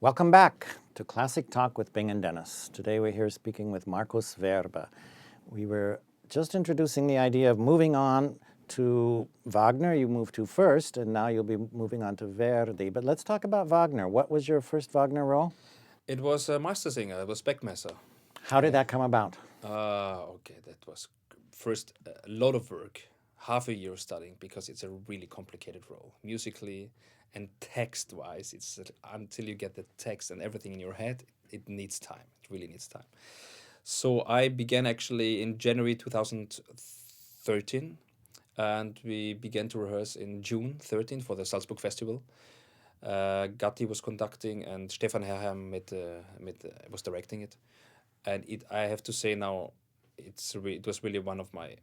Welcome back to Classic Talk with Bing and Dennis. Today we're here speaking with Markus Werba. We were just introducing the idea of moving on to Wagner. You moved to first, and now you'll be moving on to Verdi. But let's talk about Wagner. What was your first Wagner role? It was a Meistersinger. It was Beckmesser. How did that come about? Okay, that was first a lot of work, half a year studying, because it's a really complicated role, musically and text-wise. It's until you get the text and everything in your head, it needs time. It really needs time. So I began actually in January 2013, and we began to rehearse in June 13 for the Salzburg Festival. Gatti was conducting, and Stefan Herrheim was directing it. And I have to say now, it was really one of my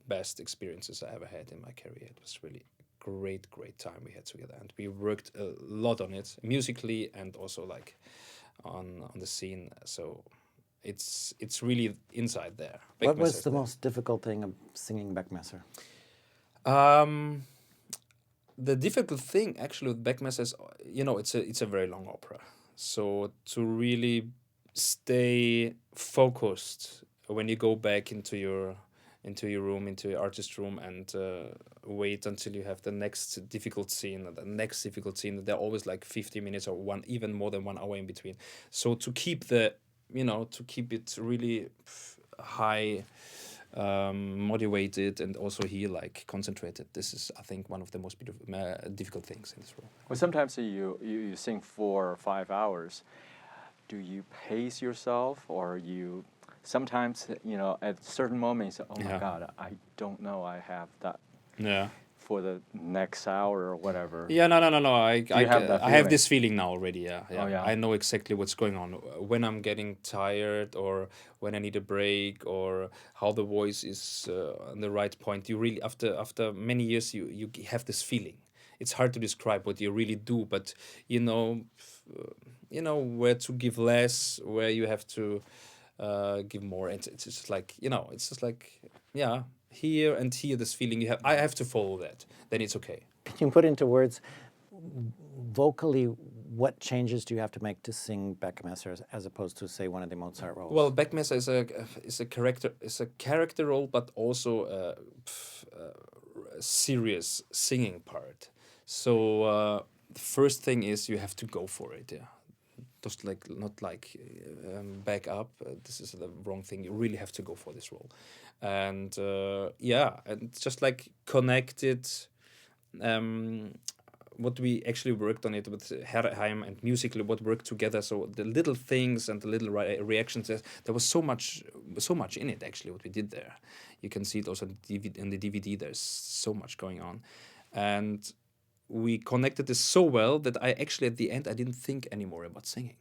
best experiences I ever had in my career. It was really great time we had together, and we worked a lot on it, musically and also like on the scene. So it's really inside there. What was the most difficult thing of singing Beckmesser? The difficult thing actually with Beckmesser is, it's a very long opera. So to really stay focused when you go back into your room, into your artist room, and wait until you have the next difficult scene. They're always like 50 minutes or even more than 1 hour in between. So to keep it really high, motivated, and also here like concentrated. This is, I think, one of the most difficult things in this role. Well, sometimes you sing 4 or 5 hours. Do you pace yourself, or you sometimes, at certain moments, oh my God, I don't know I have that for the next hour or whatever? Yeah, no. I have this feeling now already, yeah. Oh, yeah. I know exactly what's going on. When I'm getting tired, or when I need a break, or how the voice is on the right point. You really, after many years, you have this feeling. It's hard to describe what you really do, but you know where to give less, where you have to give more. It's just like, here and here, this feeling you have. I have to follow that. Then it's okay. Can you put into words, vocally, what changes do you have to make to sing Beckmesser as opposed to, say, one of the Mozart roles? Well, Beckmesser is a character role, but also a serious singing part. So the first thing is you have to go for it. Yeah. Just not back up. This is the wrong thing. You really have to go for this role, and and just like connected. What we actually worked on it with Herrheim and musically, what worked together. So the little things and the little reactions. There was so much in it actually. What we did there, you can see it also in the DVD. There's so much going on, and we connected this so well that I actually at the end I didn't think anymore about singing,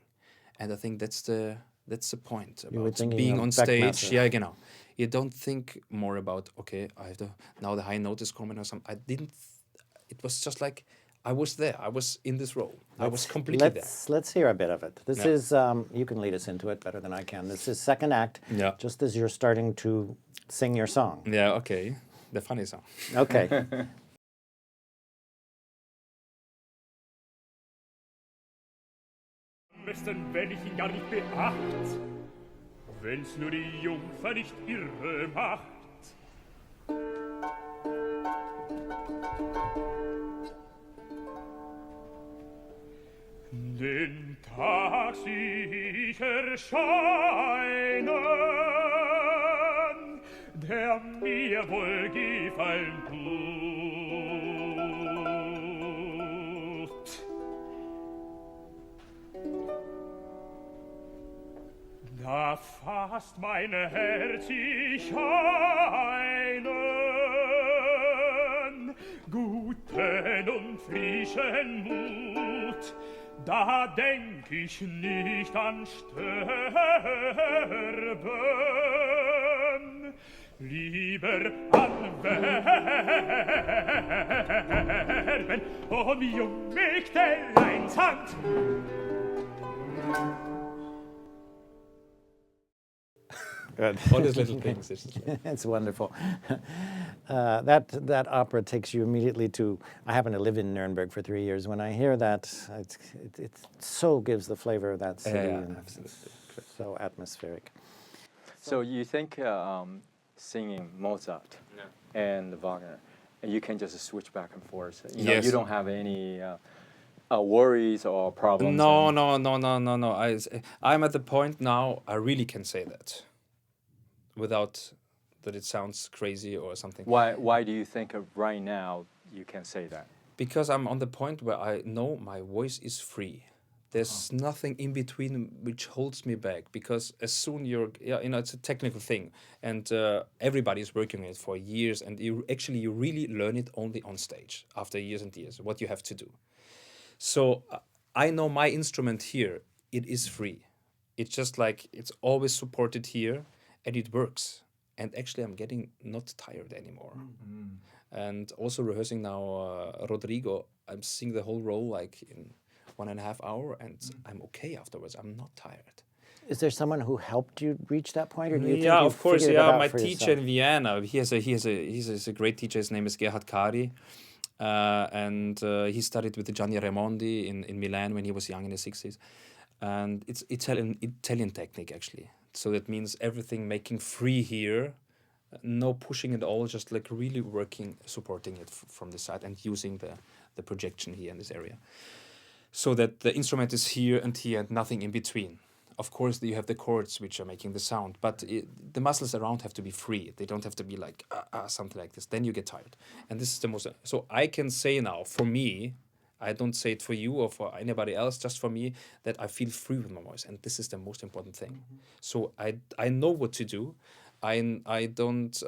and I think that's the point about being on stage. Yeah, you don't think more about I have to now the high note is coming or something. I didn't. It was just like I was there. I was in this role. I was completely there. Let's hear a bit of it. This is you can lead us into it better than I can. This is second act. Yeah. Just as you're starting to sing your song. Yeah. Okay. The funny song. Okay. Besten, wenn ich ihn gar nicht beacht, wenn's nur die Jungfer nicht irre macht. Den Tag sieh ich erscheinen, der mir wohl gefallen tut. Da fasst mein Herz ich einen guten und frischen Mut. Da denk ich nicht an Sterben, lieber an Werben, um Jungmägdeleins Hand. Good. All these little things. It's wonderful. That opera takes you immediately to. I happen to live in Nuremberg for 3 years. When I hear that, it so gives the flavor of that city, and absolutely. it's so atmospheric. So you think singing Mozart and Wagner, and you can just switch back and forth. You know, Yes. you don't have any worries or problems. No. I'm at the point now I really can say that without that it sounds crazy or something. Why do you think right now you can say that? Because I'm on the point where I know my voice is free. There's nothing in between which holds me back, because as soon it's a technical thing, and everybody is working on it for years, and you really learn it only on stage after years and years, what you have to do. So I know my instrument here, it is free. It's just like it's always supported here, and it works. And actually I'm getting not tired anymore. And also rehearsing now Rodrigo, I'm singing the whole role like in 1.5 hours, and I'm okay afterwards. I'm not tired. Is there someone who helped you reach that point, or do you think Yeah, you of course. figured it Yeah, out my for teacher yourself? in Vienna. He's a great teacher. His name is Gerhard Kari, and he studied with Gianni Raimondi in Milan when he was young in the 60s, and it's Italian technique actually. So that means everything making free here, no pushing at all, just like really working, supporting it from the side and using the projection here in this area, so that the instrument is here and nothing in between. Of course, you have the chords which are making the sound, but the muscles around have to be free. They don't have to be like something like this. Then you get tired. And this is the most. So I can say now, for me, I don't say it for you or for anybody else, just for me, that I feel free with my voice. And this is the most important thing. So I know what to do. I don't.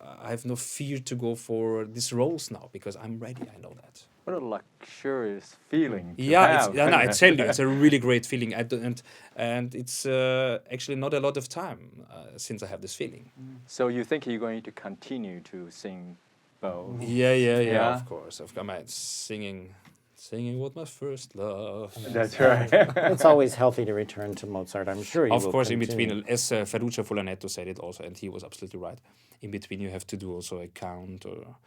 I have no fear to go for these roles now because I'm ready. I know that. What a luxurious feeling to Yeah, have. I tell you, it's a really great feeling. And it's actually not a lot of time since I have this feeling. So you think you're going to continue to sing both? Yeah. Of course. Singing was my first love. That's right. It's always healthy to return to Mozart. I'm sure you Of will course, in continue. between, as Ferruccio Fulanetto said it also, and he was absolutely right. In between, you have to do also a count, or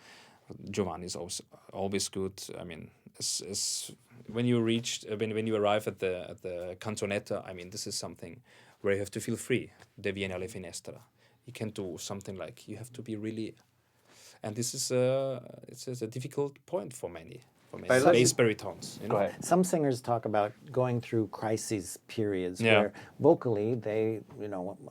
Giovanni is always good. I mean, as when you arrive at the canzonetta, I mean, this is something where you have to feel free. De viene alle finestra. You can do something like you have to be really, and this is it's a difficult point for many bass baritones. You know? Go ahead. Some singers talk about going through crisis periods Yeah. where vocally they,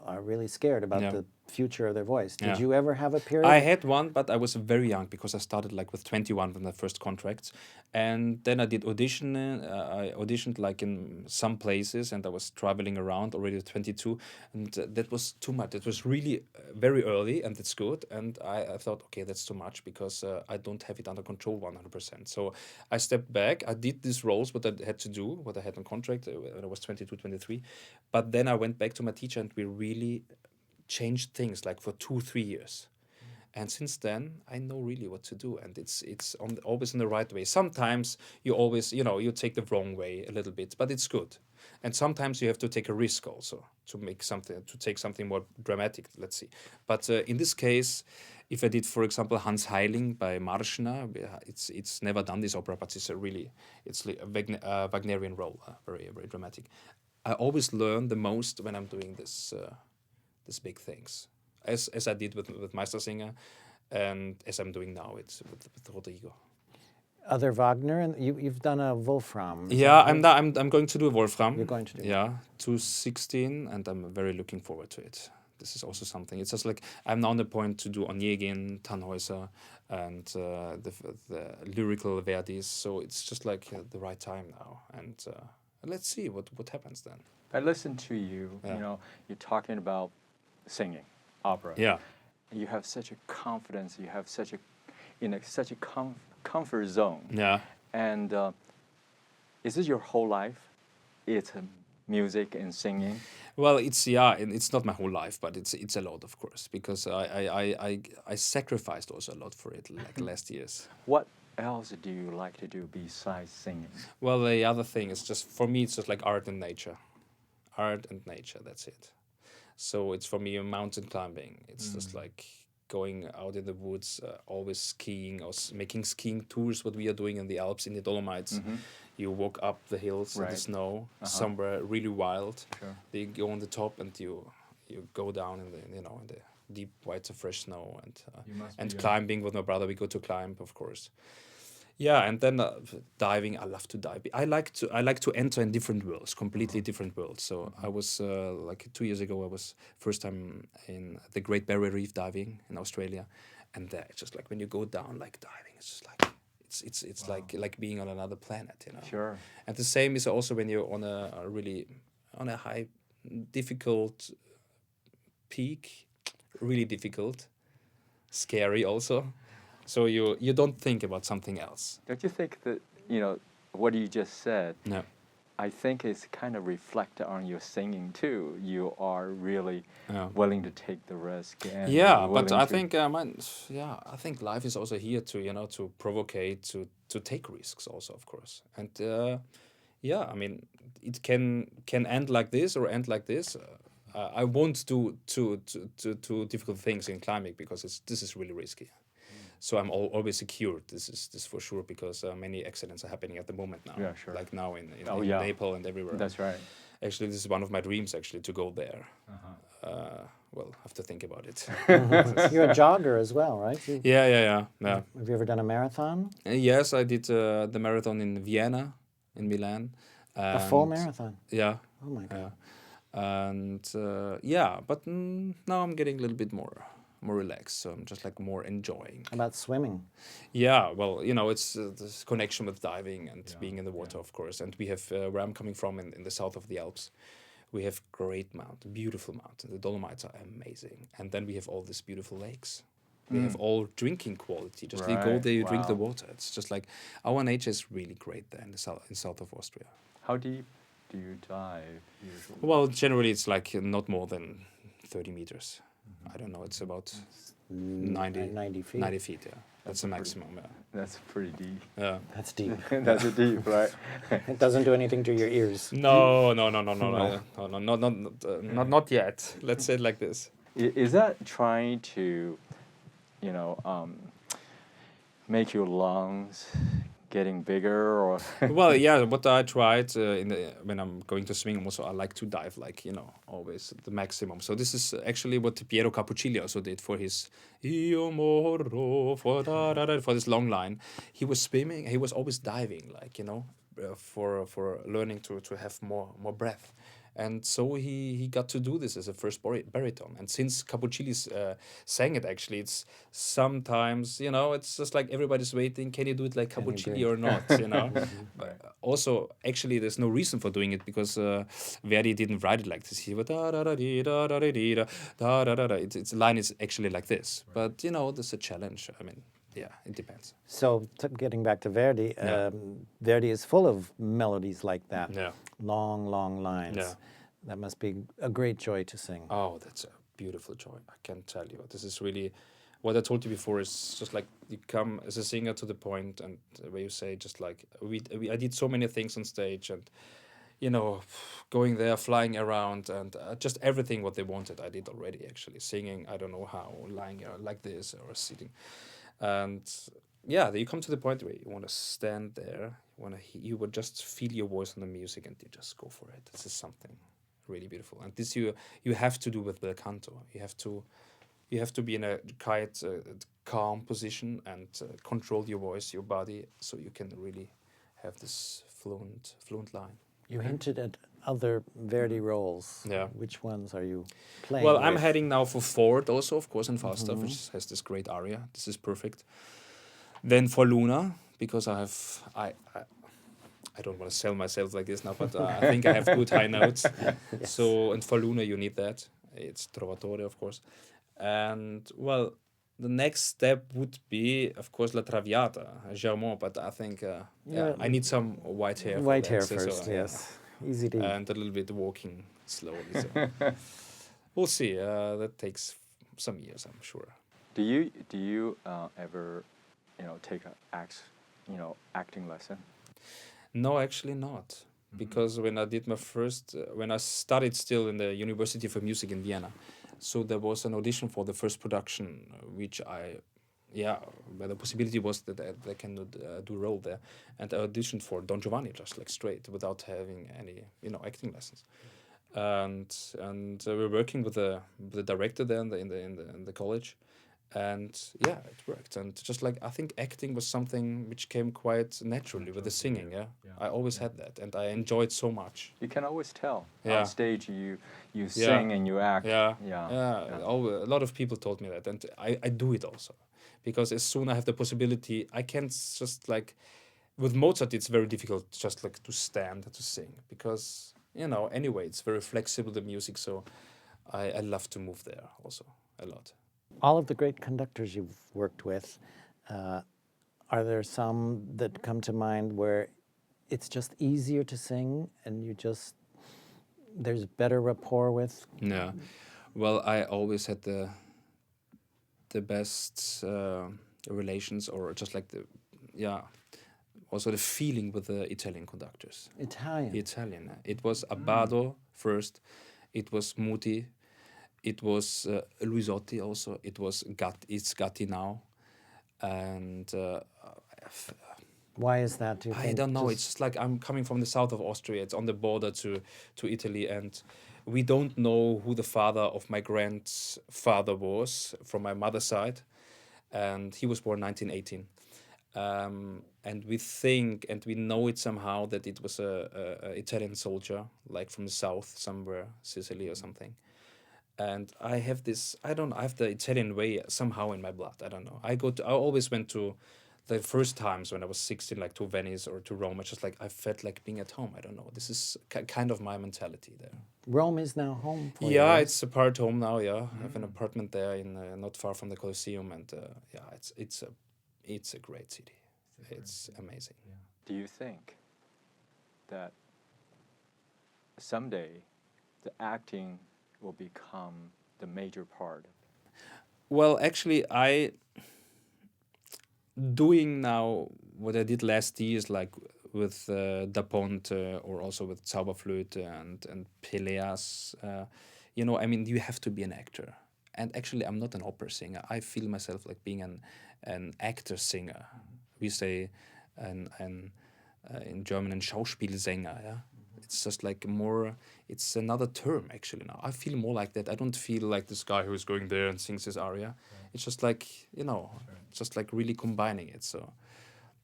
are really scared about Yeah. the future of their voice. Did Yeah. you ever have a period? I had one, but I was very young because I started like with 21 when the first contracts, and then I did audition. I auditioned like in some places, and I was traveling around already at 22, and that was too much. It was really very early, and it's good. And I thought, okay, that's too much because I don't have it under control 100%. So I stepped back. I did these roles, what I had to do, what I had on contract when I was 22, 23. But then I went back to my teacher, and we really changed things like for 2-3 years, and since then I know really what to do, and it's always in the right way. Sometimes you always you take the wrong way a little bit, but it's good. And sometimes you have to take a risk also to take something more dramatic, let's see. But in this case, if I did, for example, Hans Heiling by Marschner, it's never done this opera, but it's a Wagnerian role, very very dramatic. I always learn the most when I'm doing these big things, as I did with Meistersinger, and as I'm doing now, it's with Rodrigo. Other Wagner, and you've done a Wolfram. is Yeah, that right? I'm going to do Wolfram. You're going to do it. Yeah, 216, and I'm very looking forward to it. This is also something. It's just like I'm now on the point to do Onegin, Tannhäuser, and the lyrical Verdis. So it's just like the right time now, and let's see what happens then. I listened to you. Yeah. You're talking about singing opera. Yeah. You have such a confidence. You have such a comfort zone. Yeah. And is this your whole life? It's music and singing. Well, it's not my whole life, but it's a lot, of course, because I sacrificed also a lot for it, like last years. What else do you like to do besides singing? Well, the other thing is just, for me, it's just like art and nature. Art and nature, that's it. So it's for me a mountain climbing. It's just like going out in the woods, always skiing or making skiing tours. What we are doing in the Alps, in the Dolomites. You walk up the hills in the Right. snow, somewhere really wild. Sure. Then you go on the top and you go down in the in the deep white of fresh snow and climbing with my brother. We go to climb, of course. Yeah, and then diving. I love to dive. I like to enter in different worlds, completely different worlds. So I was like 2 years ago. I was first time in the Great Barrier Reef diving in Australia, and there it's just like when you go down like diving, it's just like it's like being on another planet, you know. Sure. And the same is also when you're on on a high, difficult peak, really difficult, scary also. So you don't think about something else. Don't you think that, what you just said, No. I think it's kind of reflected on your singing too. You are really Yeah. willing to take the risk. And Yeah, you're but willing I to- think I think life is also here to to provocate, to take risks also, of course. And I mean, it can end like this or end like this. I won't do too difficult things in climbing because this is really risky. So I'm always secure. This for sure, because many accidents are happening at the moment now. Yeah, sure. Like now in yeah. Nepal and everywhere. That's right. Actually, this is one of my dreams, actually, to go there. Well, I have to think about it. You're a jogger as well, right? Yeah. Have you ever done a marathon? Yes, I did the marathon in Vienna, in Milan. A full and- marathon? Yeah. Oh my God. And but now I'm getting a little bit more relaxed, so I'm just like more enjoying. How about swimming? Yeah, well, it's this connection with diving and being in the water, of course. And we have where I'm coming from in the south of the Alps, we have great mountain, beautiful mountains. The Dolomites are amazing, and then we have all these beautiful lakes. We have all drinking quality. Just you go Right, there, you drink the wow. water. It's just like our nature is really great there in the south of Austria. How deep do you dive usually? Well, generally it's like not more than 30 meters. I don't know. It's about 90 90 feet. 90 feet. Yeah, that's the maximum. Yeah. That's pretty deep. Yeah. That's deep. That's a deep, right? It doesn't do anything to your ears. No, not yet. Let's say it like this. Is that trying to, make your lungs getting bigger, or? Well, yeah. What I tried when I'm going to swing, also I like to dive, like always the maximum. So this is actually what Piero Cappuccilli also did for his Io morro for this long line. He was swimming. He was always diving, like for learning to have more breath. And so he got to do this as a first baritone. And since Cappuccilli sang it, actually, it's sometimes, it's just like everybody's waiting. Can you do it like Cappuccilli or not, But also, actually, there's no reason for doing it because Verdi didn't write it like this. He went its line is actually like this. But, there's a challenge. I mean, yeah, it depends. So, getting back to Verdi, Verdi is full of melodies like that. Yeah. Long, long lines. Yeah. That must be a great joy to sing. Oh, that's a beautiful joy. I can tell you. This is really what I told you before. Is just like you come as a singer to the point, and where you say just like I did so many things on stage, and going there, flying around, and just everything what they wanted, I did already. Actually, singing, I don't know how, lying like this or sitting, and yeah, you come to the point where you want to stand there. You would just feel your voice on the music, and you just go for it. This is something really beautiful, and this you have to do with bel canto. You have to be in a quite calm position and control your voice, your body, so you can really have this fluent line. You hinted at other Verdi roles. Yeah. Which ones are you playing? Well, I'm with? heading now for Ford also, of course, in Falstaff, which has this great aria. This is perfect. Then for Luna, because I don't want to sell myself like this now, but I think I have good high notes. Yes. So, and for Luna, you need that. It's Trovatore, of course. And, well, the next step would be, of course, La Traviata, Germont, but I think I need some white hair. White for hair that, first, yes. Easy to... And a little bit walking slowly. So. We'll see. That takes some years, I'm sure. Do you ever, take an acting lesson? No, actually not. because when I did my first, when I studied still in the University for Music in Vienna, so there was an audition for the first production, which where the possibility was that I can do a role there, and I auditioned for Don Giovanni just like straight without having any acting lessons, and we were working with the director there in the college, and yeah, it worked. And just like I think acting was something which came quite naturally with the singing. Yeah, I always had that, and I enjoyed so much. You can always tell Yeah. on stage you sing and you act. Yeah. Yeah. A lot of people told me that, and I do it also, because as soon I have the possibility, I can't just like, with Mozart it's very difficult just like to stand to sing, because anyway it's very flexible, the music, so I love to move there also a lot. All of the great conductors you've worked with, are there some that come to mind where it's just easier to sing and there's better rapport with? Yeah, well, I always had the best relations, or just like also the feeling with the Italian conductors. Italian. Italian. It was Abbado first, it was Muti, it was Luisotti also, it's Gatti now, and Why is that, do you think? I don't know. It's just like I'm coming from the south of Austria. It's on the border to Italy, and we don't know who the father of my grandfather was from my mother's side, and he was born 1918. And we think and we know it somehow that it was a Italian soldier, like from the south somewhere, Sicily or something. And I have I have the Italian way somehow in my blood. I don't know. I always went to, the first times when I was 16, like to Venice or to Rome. It's just like I felt like being at home. I don't know. This is kind of my mentality there. Rome is now home for you, Yeah, right? it's a part home now. Yeah, I have an apartment there in not far from the Colosseum, and it's a great city. It's amazing. Do you think that someday the acting will become the major part? Well, actually, doing now what I did last years, like with Da Ponte or also with Zauberflöte and Peleas, I mean, you have to be an actor. And actually, I'm not an opera singer. I feel myself like being an actor singer. We say in German, ein Schauspielsänger. Yeah, it's just like more. It's another term actually now. I feel more like that. I don't feel like this guy who is going there and sings his aria. It's just like just like really combining it. So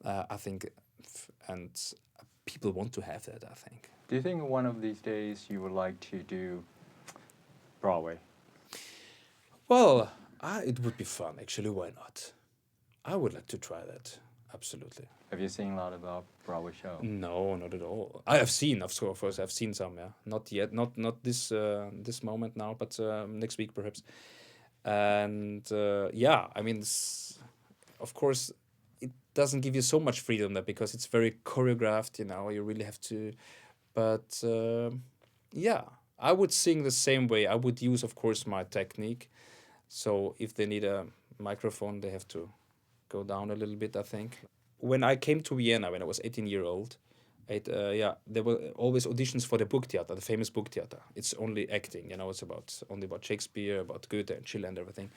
I think, and people want to have that, I think. Do you think one of these days you would like to do Broadway? Well, it would be fun, actually. Why not? I would like to try that. Absolutely. Have you seen a lot about Broadway show? No, not at all. I have seen, of course, I've seen some. Yeah, not yet, not this this moment now, but next week perhaps. And I mean, of course, it doesn't give you so much freedom there because it's very choreographed. You really have to. But I would sing the same way. I would use, of course, my technique. So if they need a microphone, they have to go down a little bit, I think. When I came to Vienna, when I was 18-year-old, there were always auditions for the Burgtheater, the famous Burgtheater. It's only acting, it's only about Shakespeare, about Goethe and Schiller and everything.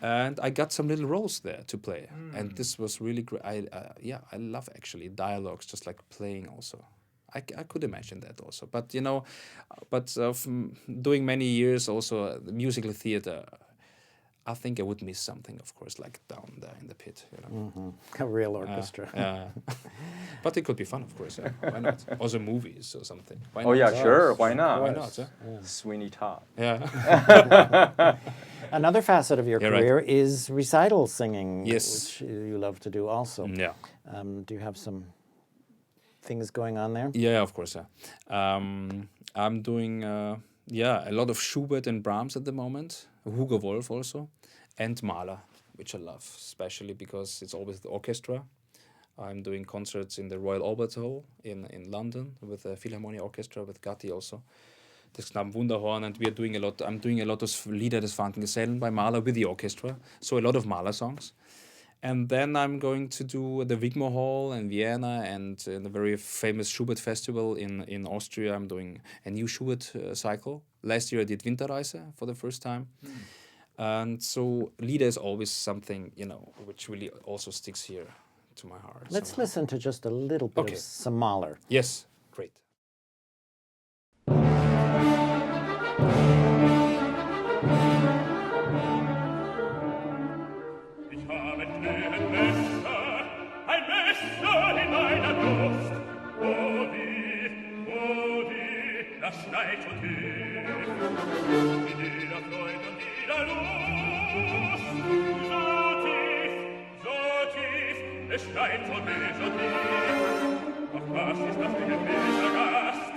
And I got some little roles there to play. And this was really great. I love actually dialogues, just like playing also. I could imagine that also. But, doing many years also the musical theater, I think I would miss something, of course, like down there in the pit. A real orchestra. But it could be fun, of course. Yeah. Why not? Also movies or something. Why Oh not? yeah, sure. Why not? Why not? Sweeney Todd. Yeah. Another facet of your Yeah, right. career is recital singing, Yes. which you love to do also. Yeah. Do you have some things going on there? Yeah, of course. Yeah. I'm doing a lot of Schubert and Brahms at the moment. Hugo Wolf also, and Mahler, which I love, especially because it's always the orchestra. I'm doing concerts in the Royal Albert Hall in London with the Philharmonia Orchestra, with Gatti also. Das Knabenwunderhorn, and I'm doing a lot of Lieder des Fahrenden Gesellen by Mahler with the orchestra, so a lot of Mahler songs. And then I'm going to do the Wigmo Hall in Vienna and in the very famous Schubert Festival in Austria. I'm doing a new Schubert cycle. Last year I did Winterreise for the first time. And so Lieder is always something, which really also sticks here to my heart. Let's somehow. listen to just a little bit Okay. of some Mahler. Yes, great. Ich habe ein Messer in meiner Brust. Oh wie, das schneit so tief. In jeder Freude und jeder Lust. So tief, es schneit so tief. Ach, was ist das für ein böser Gast?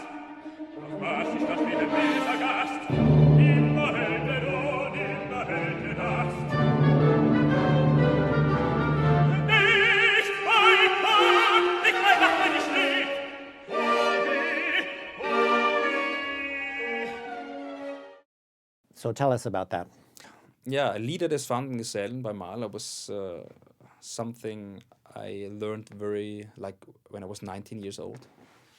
Ach, was ist das für ein böser Gast? Immer hält und immer hält Rast. Nicht weiter, nicht weiter, wenn ich schläg. So tell us about that. Yeah, Lieder des wandernden Gesellen by Mahler was something I learned when I was 19 years old.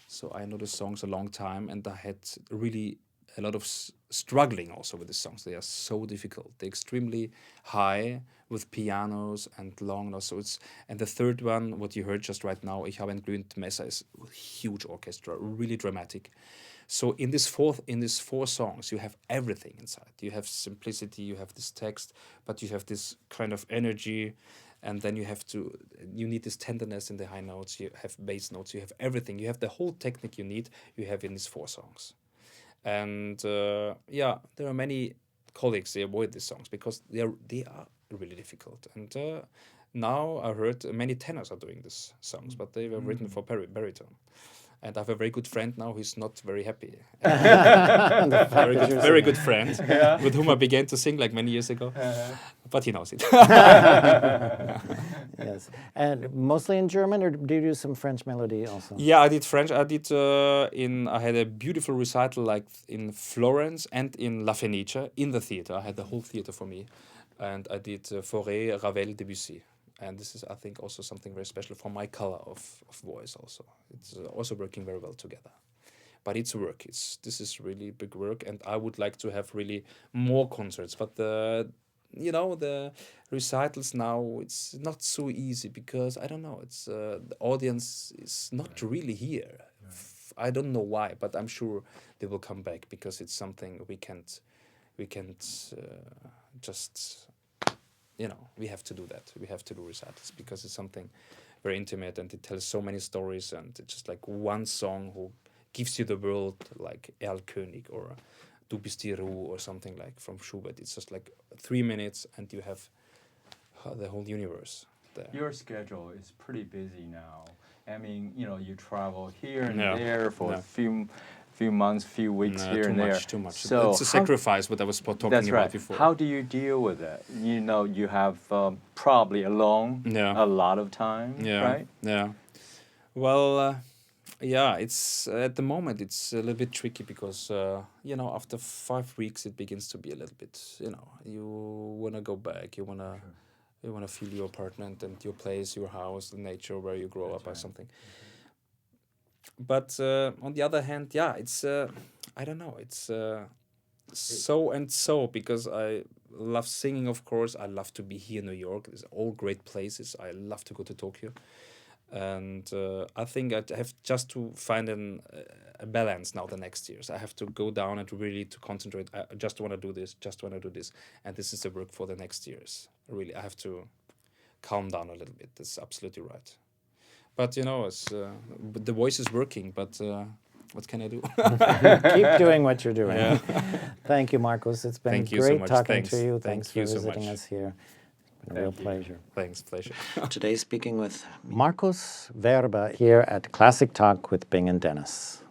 So I know the songs a long time, and I had really a lot of struggling also with the songs. They are so difficult. They're extremely high with pianos and long notes. And the third one, what you heard just right now, Ich habe ein glühendes Messer, is a huge orchestra, really dramatic. So in these four songs, you have everything inside. You have simplicity, you have this text, but you have this kind of energy, and then you need this tenderness in the high notes, you have bass notes, you have everything. You have the whole technique you have in these four songs. And there are many colleagues, they avoid these songs because they are really difficult. And now I heard many tenors are doing these songs, but they were written for baritone. And I have a very good friend now who's not very happy. Very good friend with whom I began to sing like many years ago. But he knows it. Yes. And mostly in German, or do you do some French melody also? Yeah, I did French. I had a beautiful recital like in Florence and in La Fenice in the theater. I had the whole theater for me. And I did Fauré, Ravel, Debussy. And this is, I think, also something very special for my color of voice also. It's also working very well together. But it's work. This is really big work, and I would like to have really more concerts. But the recitals now, it's not so easy because, I don't know, it's the audience is not really here. I don't know why, but I'm sure they will come back because it's something we can't just... we have to do that. We have to do recitals because it's something very intimate and it tells so many stories, and it's just like one song who gives you the world, like Erlkönig or Du bist die Ruhe or something like from Schubert. It's just like 3 minutes and you have the whole universe there. Your schedule is pretty busy now. I mean, you travel here and there for a few months, few weeks here and there. Too much. So it's a sacrifice, what I was talking that's about right. before. How do you deal with it? You have probably alone a lot of time, right? Yeah. Well, it's at the moment it's a little bit tricky because after 5 weeks it begins to be a little bit. You wanna go back. You wanna feel your apartment and your place, your house, the nature where you grow up or something. But on the other hand, it's I don't know. It's so and so because I love singing, of course. I love to be here in New York. It's all great places. I love to go to Tokyo, and I think I have just to find a balance now. The next years, I have to go down and really to concentrate. I just want to do this, and this is the work for the next years. Really, I have to calm down a little bit. That's absolutely right. But it's the voice is working. But what can I do? Keep doing what you're doing. Yeah. Thank you, Markus. It's been Thank you great so much. talking Thanks. to you. Thank Thanks for you so visiting much. us here. It's been a real pleasure. Thanks, pleasure. Today speaking with Markus Werba here at Classic Talk with Bing and Dennis.